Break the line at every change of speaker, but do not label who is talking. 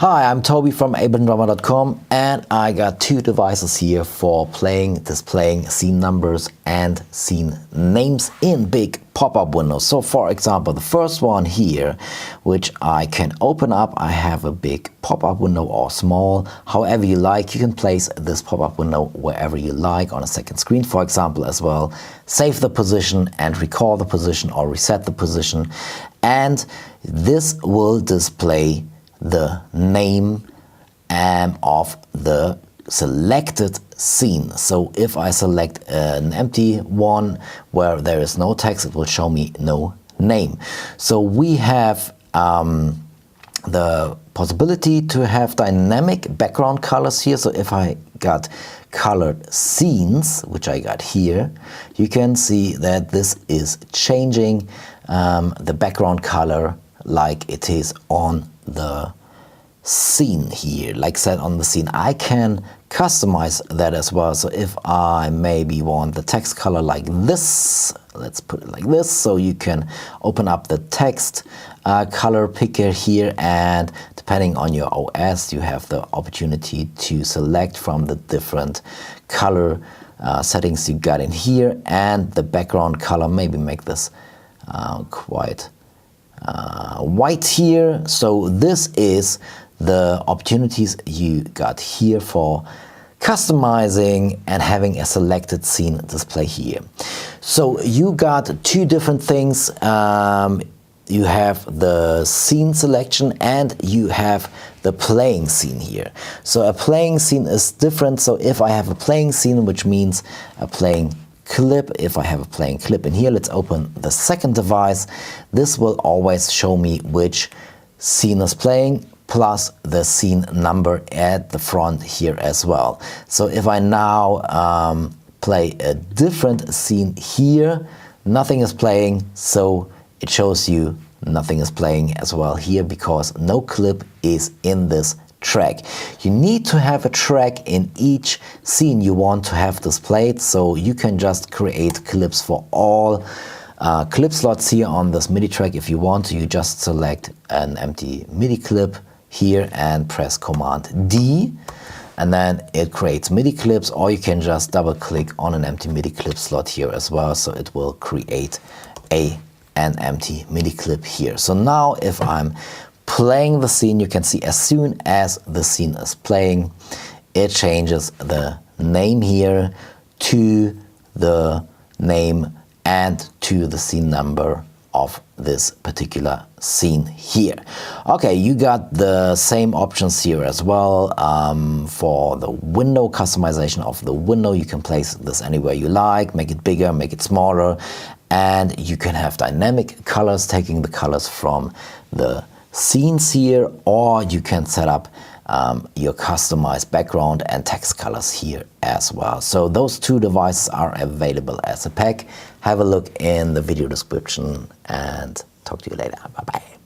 Hi, I'm Toby from abletondrummer.com, and I got two devices here for displaying scene numbers and scene names in big pop-up windows. So for example, the first one here, which I can open up, I have a big pop-up window or small, however you like. You can place this pop-up window wherever you like on a second screen, for example, as well. Save the position and recall the position or reset the position, and this will display the name of the selected scene. So if I select an empty one where there is no text, it will show me no name. So we have the possibility to have dynamic background colors here. So if I got colored scenes, which I got here, you can see that this is changing the background color like it is on the scene here, like set on the scene. I can customize that as well. So if I maybe want the text color like this, let's put it like this, so you can open up the text color picker here, and depending on your OS, you have the opportunity to select from the different color settings you got in here, and the background color, maybe make this quite white here. So this is the opportunities you got here for customizing and having a selected scene display here. So you got two different things. You have the scene selection and you have the playing scene here. So a playing scene is different. So if I have a playing scene, which means a playing clip, if I have a playing clip in here, let's open the second device. This will always show me which scene is playing, plus the scene number at the front here as well. So if I now play a different scene here, nothing is playing, so it shows you nothing is playing as well here because no clip is in this track. You need to have a track in each scene you want to have displayed, so you can just create clips for all clip slots here on this MIDI track. If you want to, you just select an empty MIDI clip here and press Command D, and then it creates MIDI clips, or you can just double click on an empty MIDI clip slot here as well, so it will create an empty MIDI clip here. So now if I'm playing the scene, you can see as soon as the scene is playing, it changes the name here to the name and to the scene number of this particular scene here. Okay, you got the same options here as well. For the window customization of the window, you can place this anywhere you like, make it bigger, make it smaller, and you can have dynamic colors, taking the colors from the scenes here, or you can set up your customized background and text colors here as well. So those two devices are available as a pack. Have a look in the video description and talk to you later. Bye bye.